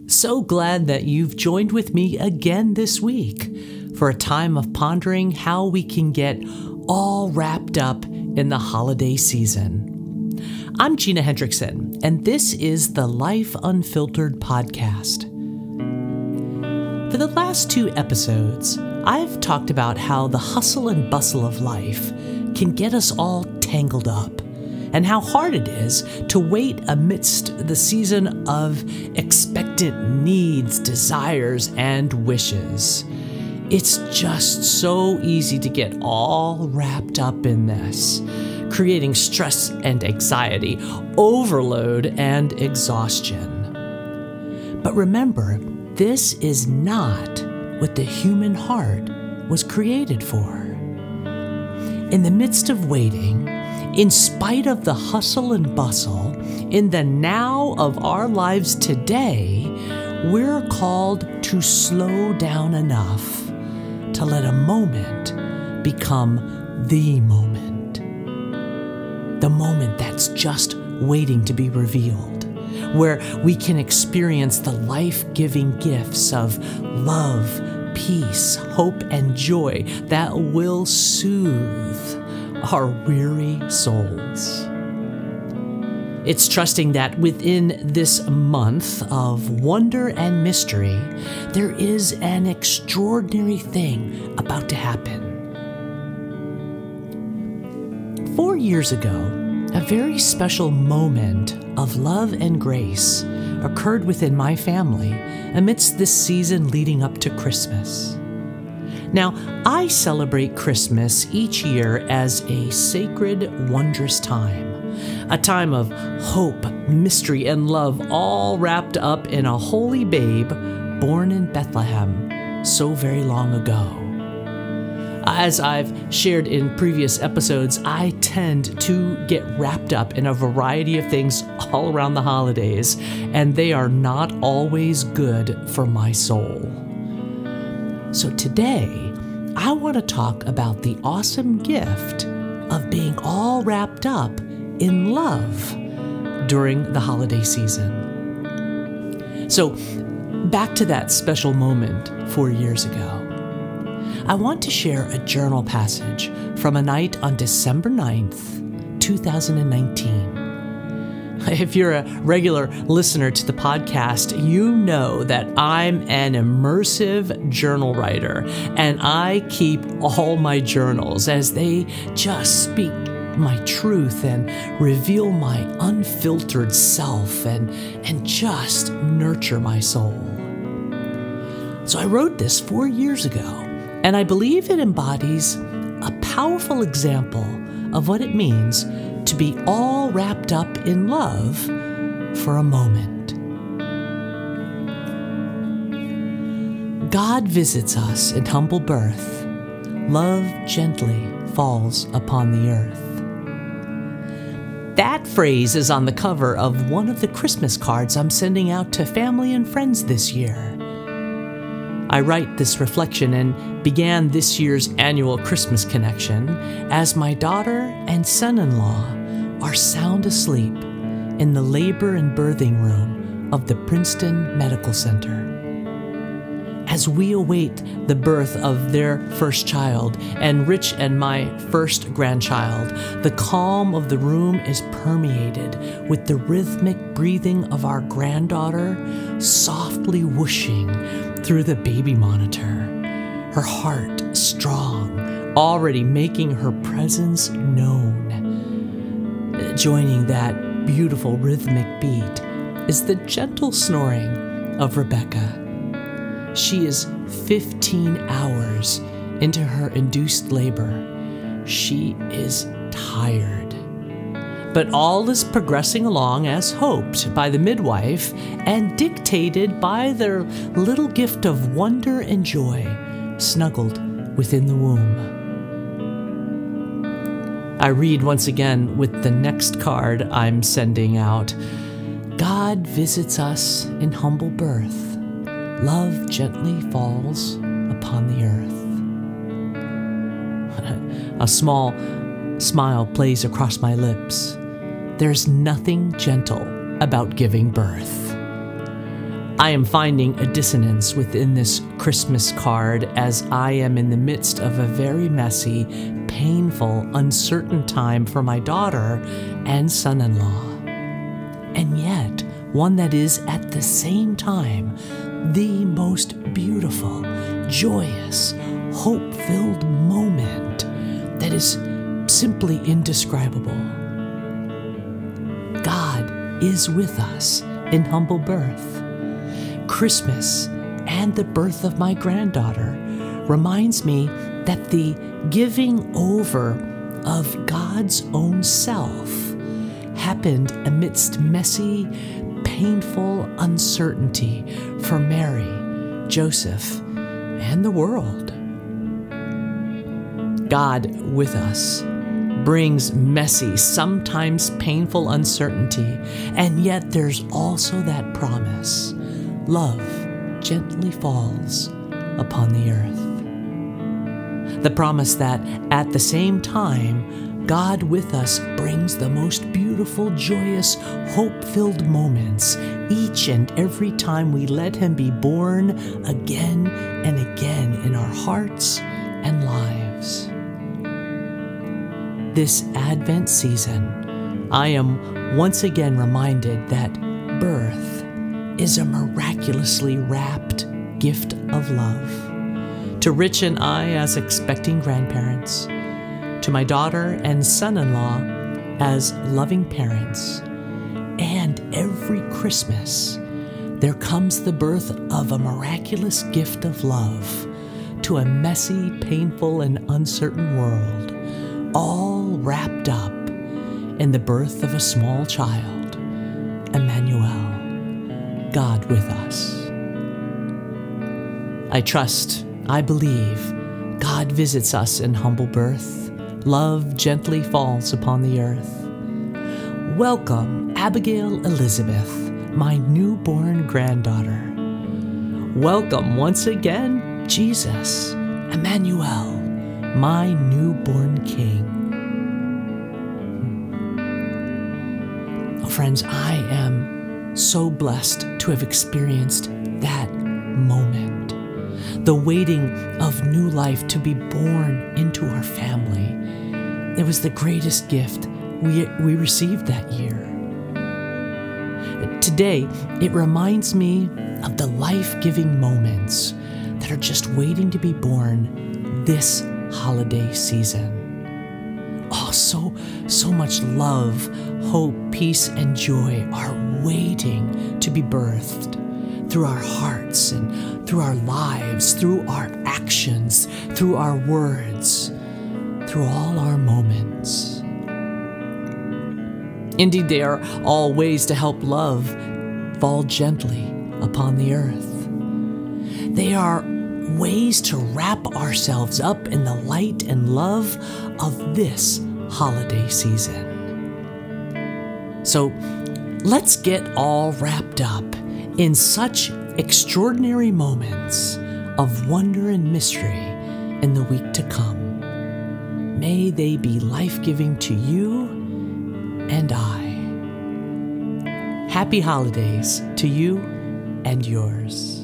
So glad that you've joined with me again this week for a time of pondering how we can get all wrapped up in the holiday season. I'm Gina Hendrickson, and this is the Life Unfiltered podcast. For the last 2 episodes, I've talked about how the hustle and bustle of life can get us all tangled up, and how hard it is to wait amidst the season of expectant needs, desires, and wishes. It's just so easy to get all wrapped up in this, creating stress and anxiety, overload and exhaustion. But remember, this is not what the human heart was created for. In the midst of waiting, in spite of the hustle and bustle, in the now of our lives today, we're called to slow down enough to let a moment become the moment. The moment that's just waiting to be revealed, where we can experience the life-giving gifts of love, peace, hope, and joy that will soothe our weary souls. It's trusting that within this month of wonder and mystery, there is an extraordinary thing about to happen. 4 years ago, a very special moment of love and grace occurred within my family amidst this season leading up to Christmas. Now, I celebrate Christmas each year as a sacred, wondrous time. A time of hope, mystery, and love, all wrapped up in a holy babe born in Bethlehem so very long ago. As I've shared in previous episodes, I tend to get wrapped up in a variety of things all around the holidays, and they are not always good for my soul. So today, I want to talk about the awesome gift of being all wrapped up in love during the holiday season. So, back to that special moment 4 years ago. I want to share a journal passage from a night on December 9th, 2019. If you're a regular listener to the podcast, you know that I'm an immersive journal writer, and I keep all my journals as they just speak my truth and reveal my unfiltered self and just nurture my soul. So I wrote this 4 years ago, and I believe it embodies a powerful example of what it means to be all wrapped up in love for a moment. God visits us in humble birth. Love gently falls upon the earth. That phrase is on the cover of one of the Christmas cards I'm sending out to family and friends this year. I write this reflection and began this year's annual Christmas connection as my daughter and son-in-law are sound asleep in the labor and birthing room of the Princeton Medical Center. As we await the birth of their first child and Rich and my first grandchild, the calm of the room is permeated with the rhythmic breathing of our granddaughter softly whooshing through the baby monitor, her heart strong, already making her presence known. Joining that beautiful rhythmic beat is the gentle snoring of Rebecca. She is 15 hours into her induced labor. She is tired. But all is progressing along as hoped by the midwife and dictated by their little gift of wonder and joy snuggled within the womb. I read once again with the next card I'm sending out. God visits us in humble birth. Love gently falls upon the earth. A small smile plays across my lips. There's nothing gentle about giving birth. I am finding a dissonance within this Christmas card as I am in the midst of a very messy, painful, uncertain time for my daughter and son-in-law. And yet, one that is at the same time the most beautiful, joyous, hope-filled moment that is simply indescribable. God is with us in humble birth. Christmas and the birth of my granddaughter reminds me that the giving over of God's own self happened amidst messy, painful uncertainty for Mary, Joseph, and the world. God with us brings messy, sometimes painful uncertainty, and yet there's also that promise. Love gently falls upon the earth. The promise that at the same time, God with us brings the most beautiful, joyous, hope-filled moments each and every time we let Him be born again and again in our hearts and lives. This Advent season, I am once again reminded that birth is a miraculously wrapped gift of love to Rich and I as expecting grandparents, to my daughter and son-in-law as loving parents, and every Christmas there comes the birth of a miraculous gift of love to a messy, painful, and uncertain world, all wrapped up in the birth of a small child, Emmanuel, God with us. I trust, I believe, God visits us in humble birth. Love gently falls upon the earth. Welcome, Abigail Elizabeth, my newborn granddaughter. Welcome once again, Jesus, Emmanuel, my newborn King. Oh, friends, I am so blessed to have experienced that moment. The waiting of new life to be born into our family. It was the greatest gift we received that year. Today, it reminds me of the life-giving moments that are just waiting to be born this holiday season. Oh, so much love, hope, peace, and joy are waiting to be birthed through our hearts and through our lives, through our actions, through our words, through all our moments. Indeed, they are all ways to help love fall gently upon the earth. They are ways to wrap ourselves up in the light and love of this holiday season. So let's get all wrapped up in such extraordinary moments of wonder and mystery in the week to come. May they be life-giving to you and I. Happy holidays to you and yours.